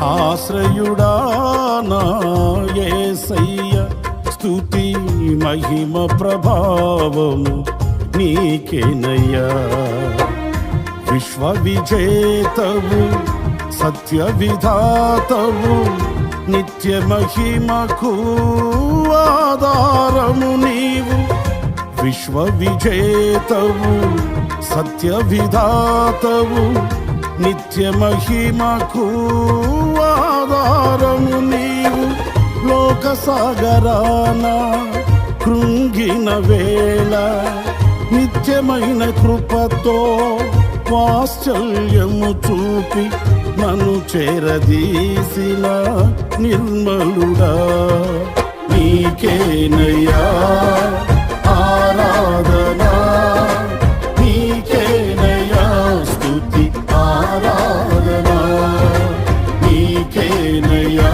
ఆశ్రయుడా నా యేసయ్య, స్తుతి మహిమ ప్రభావము నీకేనయ్యా. విశ్వ విజేతవు సత్య విధాతవు, నిత్య మహిమకు ఆధారము నీవు. విశ్వ విజేతవు సత్య విధాతవు, నిత్య మహిమకు ఆధారము నీవు. లోక సాగరాన కృంగిన వేళ, నిత్యమైన కృపతో వాత్సల్యము చూపి నన్ను చేరదీసిన నిర్మలుడా, నీకేనయ్యా ఆరాధనా, నీకేనయ్యా స్తుతి ఆరాధనా, నీకేనయ్యా